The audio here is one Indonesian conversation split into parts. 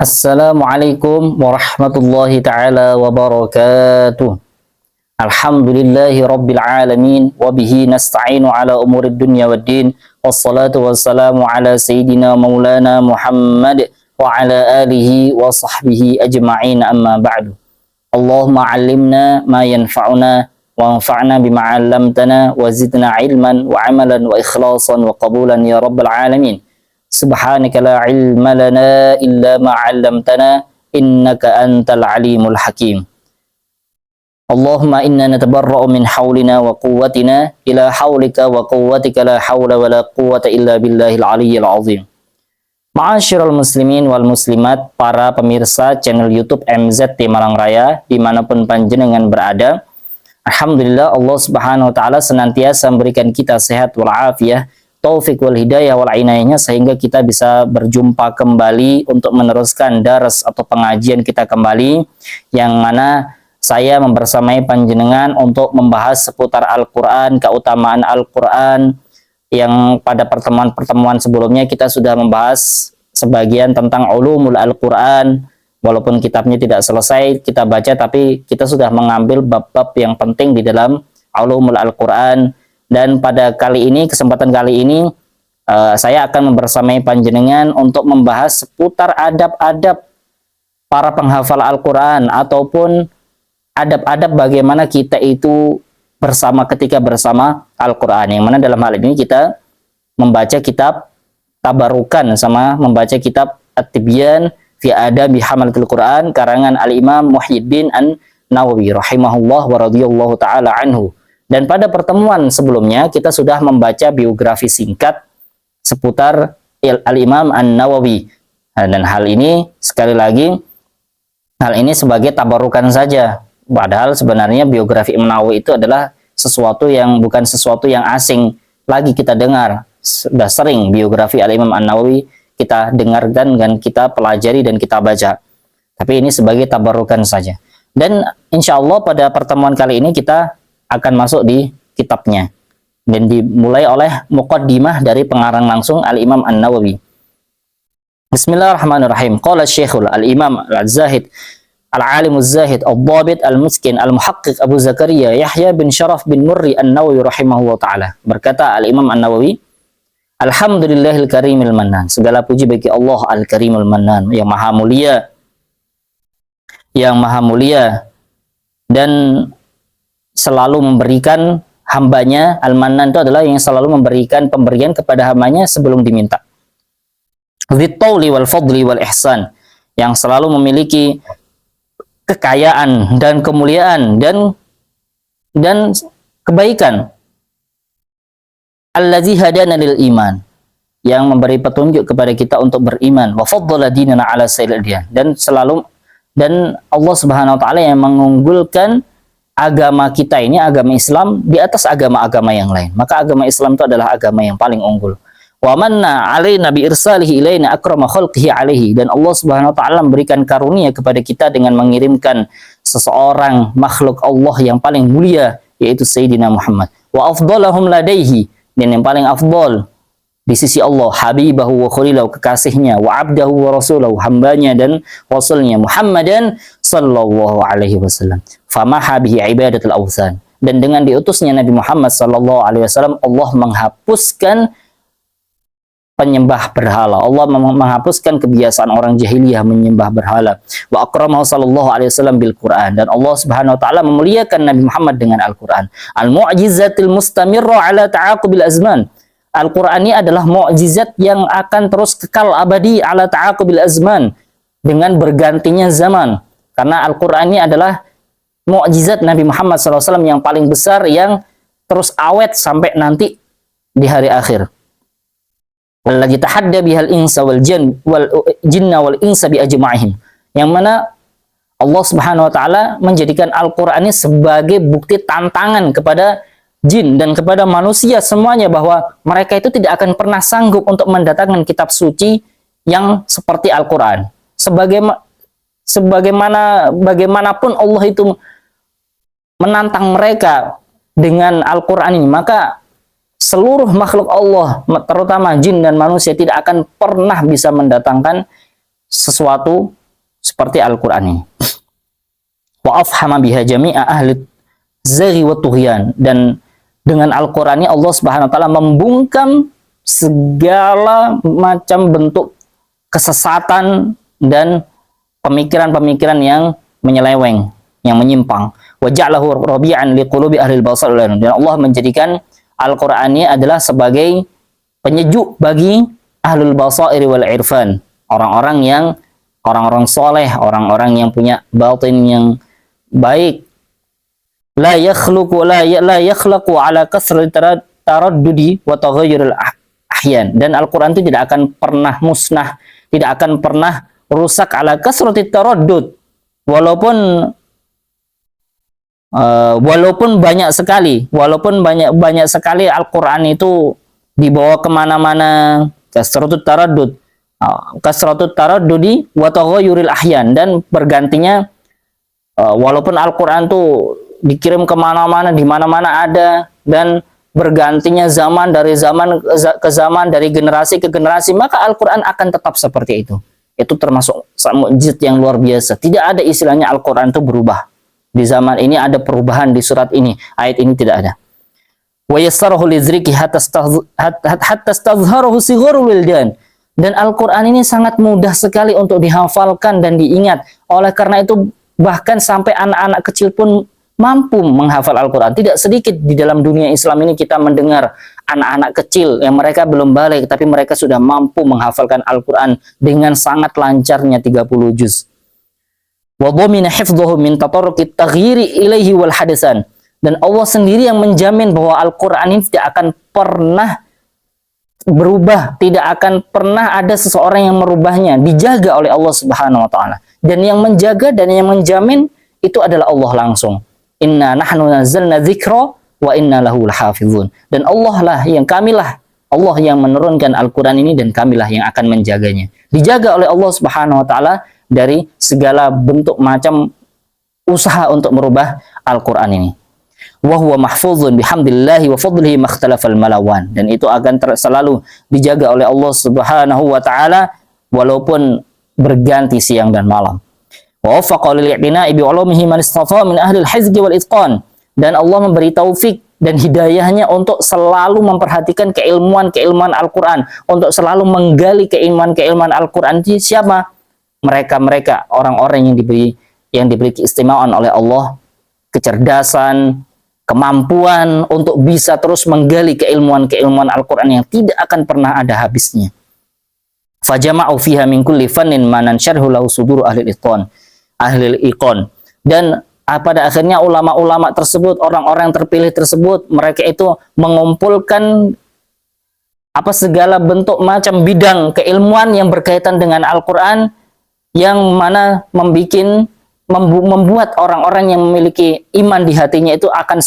Assalamualaikum warahmatullahi ta'ala wabarakatuh. Alhamdulillahi rabbil alamin. Wabihi nasta'inu ala umurid dunya waddin. Wassalatu wassalamu ala sayyidina maulana Muhammad wa ala alihi wa sahbihi ajma'in, amma ba'du. Allahumma allimna ma yanfa'una wa anfa'na bima 'allamtana wa zidna ilman wa amalan wa ikhlasan wa qabulan ya rabbal alamin. Subhanaka la ilma lana illa ma 'allamtana innaka antal alimul hakim. Allahumma inna natabarra'u min haulina wa quwwatina ila haulika wa quwwatika la haula wa la quwwata illa billahil aliyyil azim. Ma'asyiral muslimin wal muslimat, para pemirsa channel YouTube MZT Malang Raya dimanapun panjenengan berada, alhamdulillah Allah Subhanahu wa taala senantiasa memberikan kita sehat wal afiyah, taufik wal hidayah wal inayahnya, sehingga kita bisa berjumpa kembali untuk meneruskan daras atau pengajian kita kembali, yang mana saya membersamai panjenengan untuk membahas seputar Al-Quran, keutamaan Al-Quran, yang pada pertemuan-pertemuan sebelumnya kita sudah membahas sebagian tentang ulumul Al-Quran. Walaupun kitabnya tidak selesai kita baca, tapi kita sudah mengambil bab-bab yang penting di dalam ulumul Al-Quran. Dan pada kali ini, kesempatan kali ini, saya akan membersamai panjenengan untuk membahas seputar adab-adab para penghafal Al-Quran, ataupun adab-adab bagaimana kita itu ketika bersama Al-Quran, yang mana dalam hal ini kita membaca kitab tabarukan sama membaca kitab At-Tibyan fi Adabi Hamalatul Quran karangan Al-Imam Muhyiddin An-Nawawi rahimahullah wa radhiyallahu taala anhu. Dan pada pertemuan sebelumnya kita sudah membaca biografi singkat seputar Al-Imam An-Nawawi. Dan hal ini sekali lagi, hal ini sebagai tabarukan saja. Padahal sebenarnya biografi Imam Nawawi itu adalah bukan sesuatu yang asing lagi kita dengar. Sudah sering biografi Al-Imam An-Nawawi kita dengarkan dan kita pelajari dan kita baca. Tapi ini sebagai tabarukan saja. Dan insya Allah pada pertemuan kali ini kita akan masuk di kitabnya. Dan dimulai oleh muqaddimah dari pengarang langsung Al-Imam An-Nawawi. Bismillahirrahmanirrahim. Qala Syekhul Al-Imam Al-Zahid Al-Alim Az-Zahid Al-Dhabit Al-Muskin Al-Muhaqqiq Abu Zakaria Yahya bin Sharaf bin Murri An-Nawawi rahimahullah ta'ala. Berkata Al-Imam An-Nawawi, Alhamdulillahil karimil mannan. Segala puji bagi Allah Al-Karimul Mannan, yang maha mulia. Yang maha mulia dan selalu memberikan hambanya. Al-Mannan itu adalah yang selalu memberikan pemberian kepada hambanya sebelum diminta. Dzit-tauli wal fadli wal ihsan, yang selalu memiliki kekayaan dan kemuliaan dan kebaikan. Allazi hadana lil iman, yang memberi petunjuk kepada kita untuk beriman. Wa faddala dinana ala sairil adyan, dan Allah Subhanahu wa taala yang mengunggulkan agama kita ini, agama Islam, di atas agama-agama yang lain. Maka agama Islam itu adalah agama yang paling unggul. Wa manna alaina bi irsalihi ilaina akrama khalqihi alaihi, dan Allah Subhanahu wa taala memberikan karunia kepada kita dengan mengirimkan seseorang makhluk Allah yang paling mulia, yaitu Sayyidina Muhammad. Wa afdalahum ladaihi, dan yang paling afdal di sisi Allah, habibahu wa khalilahu, kekasihnya, wa abdahu wa rasulahu, hambanya dan rasulnya, Muhammadan sallallahu alaihi wasallam. Famaha bihi ibadatul awthan, dan dengan diutusnya Nabi Muhammad sallallahu alaihi wasallam Allah menghapuskan penyembah berhala. Allah menghapuskan kebiasaan orang jahiliyah menyembah berhala. Wa akramahu sallallahu alaihi wasallam bil Quran, dan Allah Subhanahu wa taala memuliakan Nabi Muhammad dengan Al-Quran. Al-mu'jizatil mustamirra ala ta'aqubil azman. Al-Quran ini adalah mukjizat yang akan terus kekal abadi ala ta'aqubil azman, dengan bergantinya zaman. Karena Al-Quran ini adalah mukjizat Nabi Muhammad SAW yang paling besar, yang terus awet sampai nanti di hari akhir. Allati tahadda bihal insa wal jinna wal insa bi ajma'ihim, yang mana Allah Subhanahu wa taala menjadikan Al-Qur'an ini sebagai bukti tantangan kepada jin dan kepada manusia semuanya, bahwa mereka itu tidak akan pernah sanggup untuk mendatangkan kitab suci yang seperti Al-Qur'an. Bagaimanapun Allah itu menantang mereka dengan Al-Qur'an ini, maka seluruh makhluk Allah, terutama jin dan manusia, tidak akan pernah bisa mendatangkan sesuatu seperti Al-Quran ini. Wa afhama biha jami'a ahli zaghi wa tughyan, dan dengan Al-Quran ini Allah Subhanahu wa taala membungkam segala macam bentuk kesesatan dan pemikiran-pemikiran yang menyeleweng, yang menyimpang. Wa ja'alahu rabi'an liqulubi ahli al-basar, dan Allah menjadikan Al-Quran ini adalah sebagai penyejuk bagi ahlul basairi wal irfan, orang-orang soleh, orang-orang yang punya batin yang baik. La yakhlaqu ala kasrati taraddudi wa taghayyuril ahyan, dan Al-Quran itu tidak akan pernah musnah, tidak akan pernah rusak ala kasrati taraddud, walaupun banyak sekali Al-Quran itu dibawa kemana-mana, kasratut taraddudi wa taghayyuril ahyan, dan bergantinya walaupun Al-Quran tuh dikirim kemana-mana, di mana-mana ada, dan bergantinya zaman dari zaman ke zaman, dari generasi ke generasi, maka Al-Quran akan tetap seperti itu. Itu termasuk mukjizat yang luar biasa. Tidak ada istilahnya Al-Quran itu berubah. Di zaman ini ada perubahan, di surat ini, ayat ini tidak ada. Wa yassarahu lidzikri hatta stazharahu sigharul wildan. Dan Al-Quran ini sangat mudah sekali untuk dihafalkan dan diingat. Oleh karena itu bahkan sampai anak-anak kecil pun mampu menghafal Al-Quran. Tidak sedikit di dalam dunia Islam ini kita mendengar anak-anak kecil yang mereka belum balik, tapi mereka sudah mampu menghafalkan Al-Quran dengan sangat lancarnya 30 juz. Wa dhamina hifdhuhu min tatarruqit taghyiri ilaihi wal hadasan. Dan Allah sendiri yang menjamin bahwa Al-Quran ini tidak akan pernah berubah, tidak akan pernah ada seseorang yang merubahnya, dijaga oleh Allah Subhanahu wa taala. Dan yang menjaga dan yang menjamin itu adalah Allah langsung. Inna nahnu nazzalna dzikra wa inna lahu lahafizun. Dan Allah yang menurunkan Al-Quran ini, dan kamilah yang akan menjaganya. Dijaga oleh Allah Subhanahu wa taala dari segala bentuk macam usaha untuk merubah Al-Quran ini. Wa huwa mahfuzun bihamdillahi wa fadlihi makhtalafal malawan. Dan itu akan selalu dijaga oleh Allah Subhanahu wa taala walaupun berganti siang dan malam. Wa waffaqa lil i'tina'i bi 'ulumihi man istafa min ahli al-hizqi wal itqan. Dan Allah memberi taufik dan hidayahnya untuk selalu memperhatikan keilmuan Al-Quran, untuk selalu menggali keilmuan Al-Quran. Siapa? Mereka orang-orang yang diberi keistimewaan oleh Allah, kecerdasan, kemampuan untuk bisa terus menggali keilmuan Al-Quran yang tidak akan pernah ada habisnya. Fajama'u fiha min kulli fannin manan syarhu lahu sudur ahli iqon. Dan pada akhirnya ulama-ulama tersebut, orang-orang terpilih tersebut, mereka itu mengumpulkan segala bentuk macam bidang keilmuan yang berkaitan dengan Al-Quran, yang mana membuat orang-orang yang memiliki iman di hatinya itu akan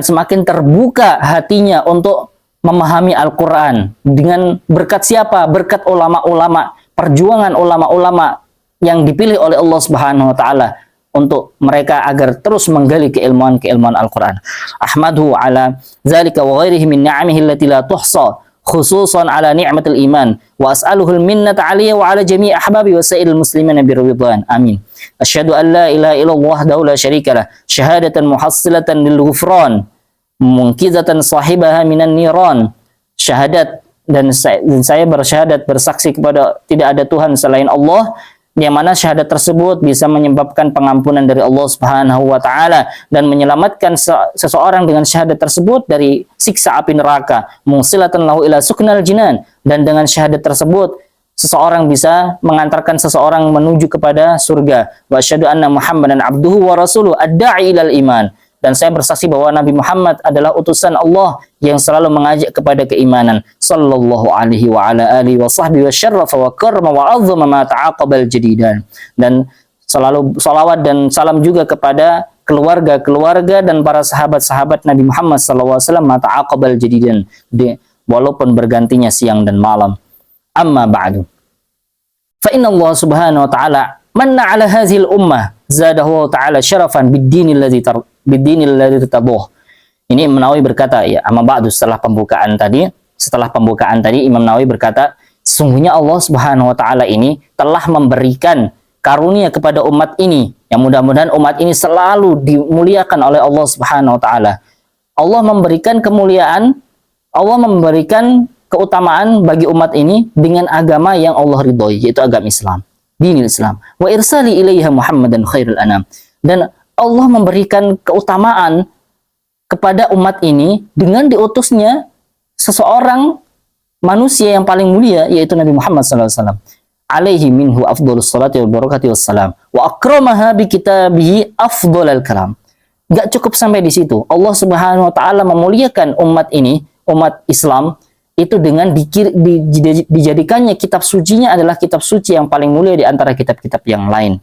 semakin terbuka hatinya untuk memahami Al-Quran. Dengan berkat siapa? Berkat ulama-ulama, perjuangan ulama-ulama yang dipilih oleh Allah Subhanahu wa taala untuk mereka agar terus menggali keilmuan Al-Quran. Ahmadu ala zalika wa ghairihi min ni'amihi allati la tuhsa, khususan ala ni'matil iman, wa as'aluhul minnata alaihi wa ala jami' ahbabi wa sa'ilil muslimina birridwan. Amin. Asyhadu an la ilaha illallah wahdahu la syarikalah, syahadatan muhassilatan lil ghufran, munqidatan sahibaha minan niran. Syahadat, dan saya bersyahadat, bersaksi kepada tidak ada Tuhan selain Allah, yang mana syahadat tersebut bisa menyebabkan pengampunan dari Allah Subhanahu wa taala dan menyelamatkan seseorang dengan syahadat tersebut dari siksa api neraka, musilatan lahu ila suknal jinan. Dan dengan syahadat tersebut seseorang bisa mengantarkan seseorang menuju kepada surga. Wa asyhadu anna Muhammadan abduhu wa rasuluhu ad-da'i ilal iman. Dan saya bersaksi bahwa Nabi Muhammad adalah utusan Allah yang selalu mengajak kepada keimanan. Sallallahu alaihi wa ala alihi wa sahbihi wa syarrafa wa karma wa azzama ma ta'aqabal jadidan. Dan selalu salawat dan salam juga kepada keluarga-keluarga dan para sahabat-sahabat Nabi Muhammad SAW ma ta'aqabal jadidan, walaupun bergantinya siang dan malam. Amma ba'du. Fa inna Allah Subhanahu wa ta'ala manna ala hadhil ummah zadahu ta'ala syarafan bid-dinil ladzi tabuh. Ini Imam Nawawi berkata, ya, amma ba'du, setelah pembukaan tadi Imam Nawawi berkata, Sesungguhnya Allah Subhanahu wa taala ini telah memberikan karunia kepada umat ini, yang mudah-mudahan umat ini selalu dimuliakan oleh Allah Subhanahu wa taala. Allah memberikan kemuliaan, Allah memberikan keutamaan bagi umat ini dengan agama yang Allah ridhoi, yaitu agama Islam, dinil Islam. Wa irsali ilaiha Muhammadan khairul anam. Dan Allah memberikan keutamaan kepada umat ini dengan diutusnya seseorang manusia yang paling mulia, yaitu Nabi Muhammad SAW. Alaihi minhu afdhalus salati wal barakati wassalam wa akramaha bi kitabihi afdhalal kalam. Gak cukup sampai di situ. Allah Subhanahu wa taala memuliakan umat ini, umat Islam itu dengan dijadikannya kitab sucinya adalah kitab suci yang paling mulia di antara kitab-kitab yang lain.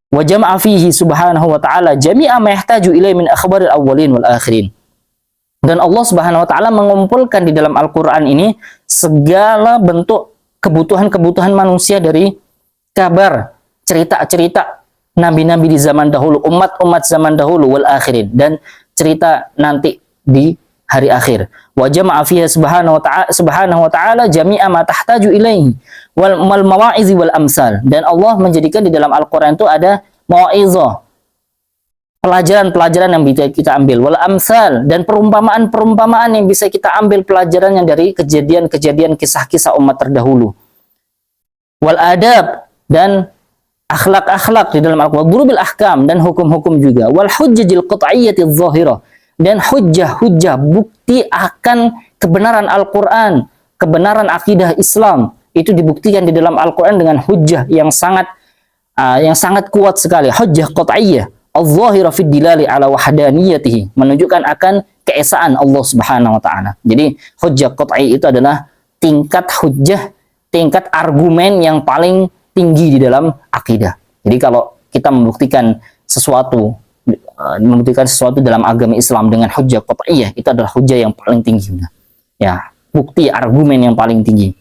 Wa jama'a fihi subhanahu wa ta'ala jami'a ma yahtaju ilai min akhbaril awwalin wal akhirin. Dan Allah Subhanahu wa taala mengumpulkan di dalam Al-Qur'an ini segala bentuk kebutuhan-kebutuhan manusia, dari kabar, cerita-cerita nabi-nabi di zaman dahulu, umat-umat zaman dahulu, wal akhirin, dan cerita nanti di hari akhir. Wa jama'a fiha subhanahu wa ta'ala jami'a ma tahtaju ilaihi wal mawa'izi wal amsal. Dan Allah menjadikan di dalam Al-Qur'an itu ada mau'izah, pelajaran-pelajaran yang bisa kita ambil, wal amsal, dan perumpamaan-perumpamaan yang bisa kita ambil pelajarannya dari kejadian-kejadian, kisah-kisah umat terdahulu. Wal adab, dan akhlak-akhlak di dalam Al-Qur'an, durubil ahkam, dan hukum-hukum juga. Wal hujjajil qat'iyyatiz zahirah, dan hujjah-hujjah, bukti akan kebenaran Al-Qur'an, kebenaran akidah Islam itu dibuktikan di dalam Al-Qur'an dengan hujjah yang sangat kuat sekali. Hujjah qat'iyyah al-zahira fid dilali ala wahdaniyatihi, menunjukkan akan keesaan Allah Subhanahu wa taala. Jadi hujjah qat'i itu adalah tingkat hujjah, tingkat argumen yang paling tinggi di dalam akidah. Jadi kalau kita membuktikan sesuatu dalam agama Islam dengan hujjah qat'iyah, itu adalah hujjah yang paling tinggi. Ya, bukti, argumen yang paling tinggi.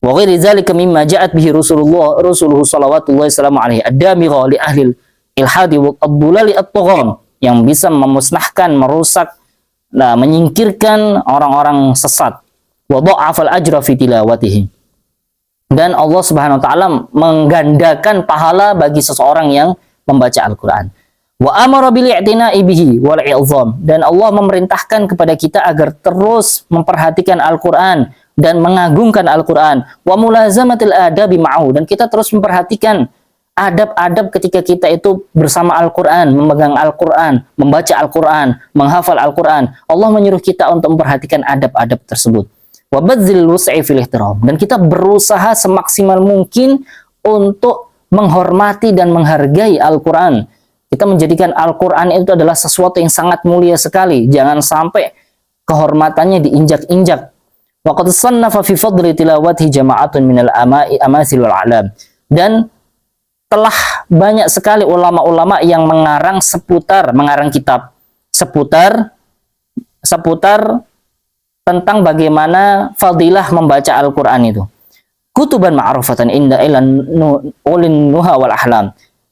Wa ghairi dzalika mimma ja'at bihi Rasuluhu sallallahu alaihi ad-damigha li ahli ilhadi wa ad-dulali at-taghan, yang bisa memusnahkan, merusak, menyingkirkan orang-orang sesat. Wa dha'afal ajra fi tilawatihi. Dan Allah Subhanahu wa taala menggandakan pahala bagi seseorang yang membaca Al-Qur'an. Wa amara bil i'tina'i bihi wal i'zam, dan Allah memerintahkan kepada kita agar terus memperhatikan Al-Qur'an dan mengagungkan Al-Qur'an. Wa mulazamatil adabi ma'hu, dan kita terus memperhatikan adab-adab ketika kita itu bersama Al-Qur'an, memegang Al-Qur'an, membaca Al-Qur'an, menghafal Al-Qur'an. Allah menyuruh kita untuk memperhatikan adab-adab tersebut. Wa badzil wus'i fil ihtiram, dan kita berusaha semaksimal mungkin untuk menghormati dan menghargai Al-Qur'an. Kita menjadikan Al-Qur'an itu adalah sesuatu yang sangat mulia sekali. Jangan sampai kehormatannya diinjak-injak. Wa qad sannafa fi fadli tilawati jama'atun minal amasil wal a'lam. Dan telah banyak sekali ulama-ulama yang mengarang kitab seputar tentang bagaimana fadilah membaca Al-Qur'an itu. Kutuban ma'rufatan inda ulin nuha wal ahlam.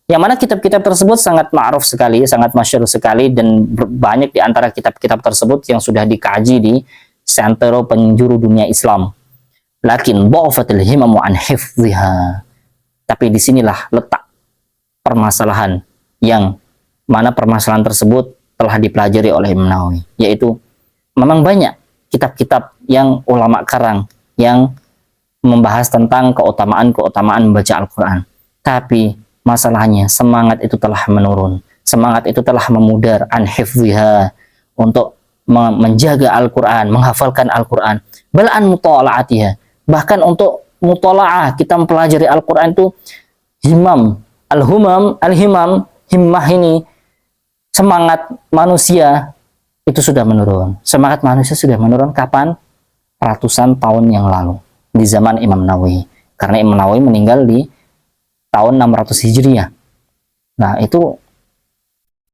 Yang mana kitab-kitab tersebut sangat ma'ruf sekali, sangat masyhur sekali, dan banyak di antara kitab-kitab tersebut yang sudah dikaji di seantero penjuru dunia Islam. Lakin dha'afatil himamu an hifdhiha. Tapi disinilah letak permasalahan, yang mana permasalahan tersebut telah dipelajari oleh Imam Nawawi, yaitu memang banyak kitab-kitab yang ulama karang yang membahas tentang keutamaan membaca Al-Quran. Tapi masalahnya semangat itu telah menurun, semangat itu telah memudar an hifdhiha, untuk menjaga Al-Quran, menghafalkan Al-Quran, balan mutala'atiha, bahkan untuk mutala'ah, kita mempelajari Al-Quran itu himmah ini, semangat manusia itu sudah menurun. Semangat manusia sudah menurun kapan? Ratusan tahun yang lalu, di zaman Imam Nawawi. Karena Imam Nawawi meninggal di tahun 600 Hijriah. Nah, itu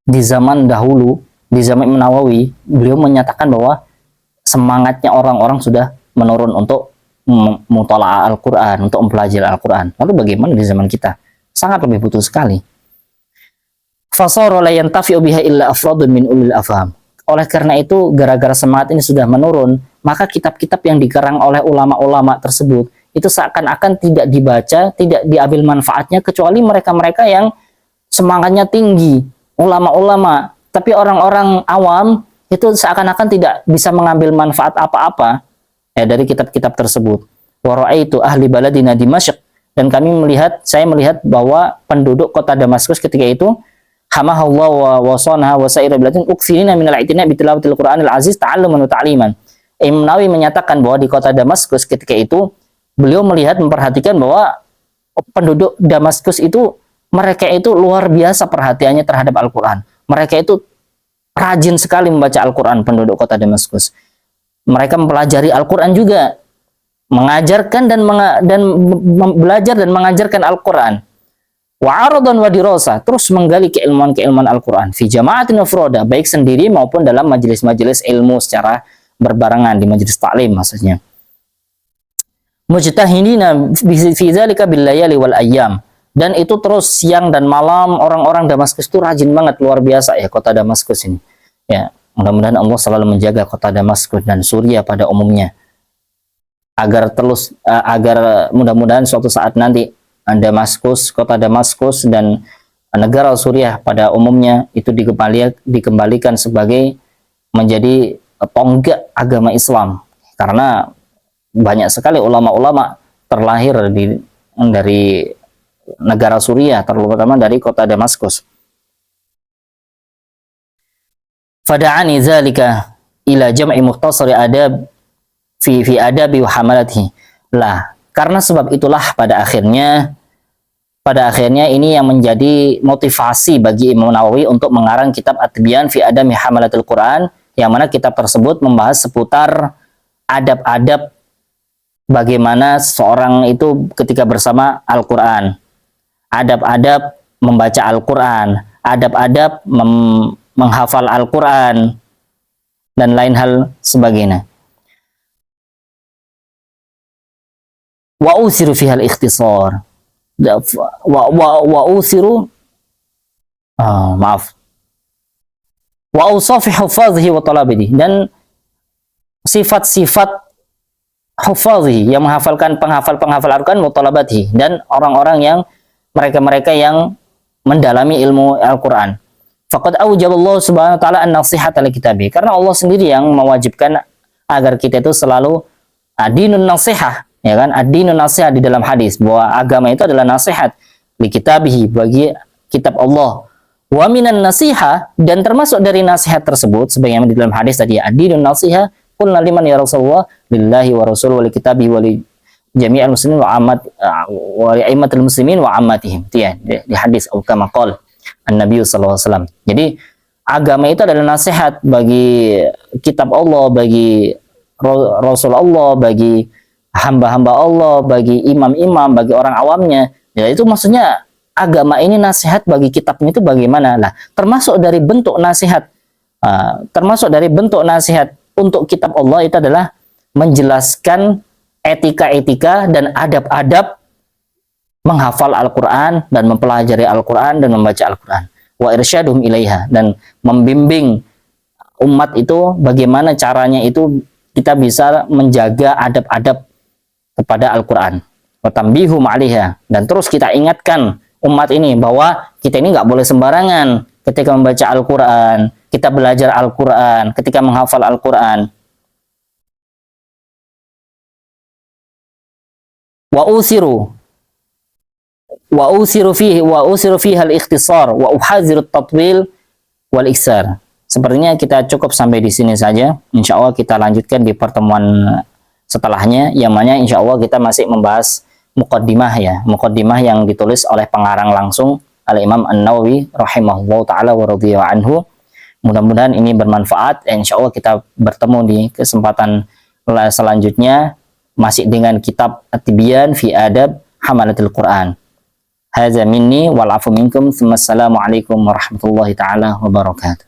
di zaman dahulu, di zaman Imam Nawawi, beliau menyatakan bahwa semangatnya orang-orang sudah menurun untuk mutola'ah Al-Quran, untuk mempelajari Al-Quran. Lalu bagaimana di zaman kita? Sangat lebih butuh sekali. Fasara la yantafi'u biha illa afradun min ulil afham. Oleh karena itu, gara-gara semangat ini sudah menurun, maka kitab-kitab yang dikarang oleh ulama-ulama tersebut itu seakan-akan tidak dibaca, tidak diambil manfaatnya, kecuali mereka-mereka yang semangatnya tinggi, ulama-ulama. Tapi orang-orang awam itu seakan-akan tidak bisa mengambil manfaat apa-apa ya dari kitab-kitab tersebut. Wa ra'aitu ahli baladina Dimashq, dan saya melihat bahwa penduduk kota Damaskus ketika itu hamahallahu wa wasanaha wa sa'ira biladin ukthirina minal i'tina bi tilawatil Qur'anil aziz ta'alluman wa ta'liman. Imam Nawawi menyatakan bahwa di kota Damaskus ketika itu beliau melihat, memperhatikan bahwa penduduk Damaskus itu, mereka itu luar biasa perhatiannya terhadap Al-Quran. Mereka itu rajin sekali membaca Al-Quran, penduduk kota Damaskus. Mereka mempelajari Al-Quran juga, mengajarkan dan belajar dan mengajarkan Al-Quran. Wa'aradan wa dirasa, terus menggali keilmuan-keilmuan Al-Quran. Fi jama'atin afroda, baik sendiri maupun dalam majelis-majelis ilmu secara berbarengan, di majelis ta'lim maksudnya. Mujtahidina fi dzalika bil layali wal ayyam, dan itu terus siang dan malam. Orang-orang Damaskus itu rajin banget, luar biasa ya kota Damaskus ini ya. Mudah-mudahan Allah selalu menjaga kota Damaskus dan Suriah pada umumnya, agar mudah-mudahan suatu saat nanti Damaskus, kota Damaskus dan negara Suriah pada umumnya itu dikembalikan sebagai menjadi tonggak agama Islam, karena banyak sekali ulama-ulama terlahir dari negara Suriah, terutama dari kota Damaskus. Fada'ani dzalika ila jam'i mukhtasari adab fi adabi wa hamalatihi. Lah, karena sebab itulah pada akhirnya ini yang menjadi motivasi bagi Imam Nawawi untuk mengarang kitab At-Tibyan fi Adami Hamalatil Quran, yang mana kitab tersebut membahas seputar adab-adab bagaimana seorang itu ketika bersama Al-Quran, adab-adab membaca Al-Quran, adab-adab menghafal Al-Quran, dan lain hal sebagainya. Wa usiru fihal ikhtisar. Wa usiru wa usafi hufadhihi wa talabihi, dan sifat-sifat hufadhi yang menghafalkan penghafal Al-Quran, mutalabati, dan orang-orang yang mereka yang mendalami ilmu Al-Quran. Faqad aujaballahu subhanahu wa ta'ala an-nasihata li kitabi, karena Allah sendiri yang mewajibkan agar kita itu selalu adinun nasihah, ya kan? Adinun nasihah di dalam hadis bahwa agama itu adalah nasihat li kitabihi, bagi kitab Allah. Wa minan nasihah, dan termasuk dari nasihat tersebut sebagaimana di dalam hadis tadi, adinun nasihah qulna liman ya Rasulullah, lillahi wa rasul wa li kitabihi wa li jami'al muslimin wa a'immatul muslimin wa ammatihim. Itu ya di hadis kama qala An-Nabi sallallahu alaihi wasallam. Jadi agama itu adalah nasihat bagi kitab Allah, bagi Rasul Allah, bagi hamba-hamba Allah, bagi imam-imam, bagi orang awamnya. Ya, itu maksudnya agama ini nasihat bagi kitabnya itu bagaimana? Lah, termasuk dari bentuk nasihat untuk kitab Allah itu adalah menjelaskan etika-etika dan adab-adab menghafal Al-Quran dan mempelajari Al-Quran dan membaca Al-Quran. Wa irsyadhum ilaiha, dan membimbing umat itu bagaimana caranya itu kita bisa menjaga adab-adab kepada Al-Quran. Wa tambihum 'alaiha, dan terus kita ingatkan umat ini bahwa kita ini nggak boleh sembarangan ketika membaca Al-Quran, kita belajar Al-Quran, ketika menghafal Al-Quran. Wa usiru fihi al-ikhtisar wa uhadziru at-tatwil wal iksar. Sepertinya kita cukup sampai di sini saja. Insya Allah kita lanjutkan di pertemuan setelahnya, yang mana insya Allah kita masih membahas muqaddimah ya, muqaddimah yang ditulis oleh pengarang langsung Al-Imam An-Nawawi rahimahullah ta'ala wa radhiyallahu anhu. Mudah-mudahan ini bermanfaat. Insya Allah kita bertemu di kesempatan selanjutnya masih dengan kitab At-Tibyan fi Adab Hamalatil Quran. Hadza minni wal afu minkum. Assalamualaikum warahmatullahi taala wabarakatuh.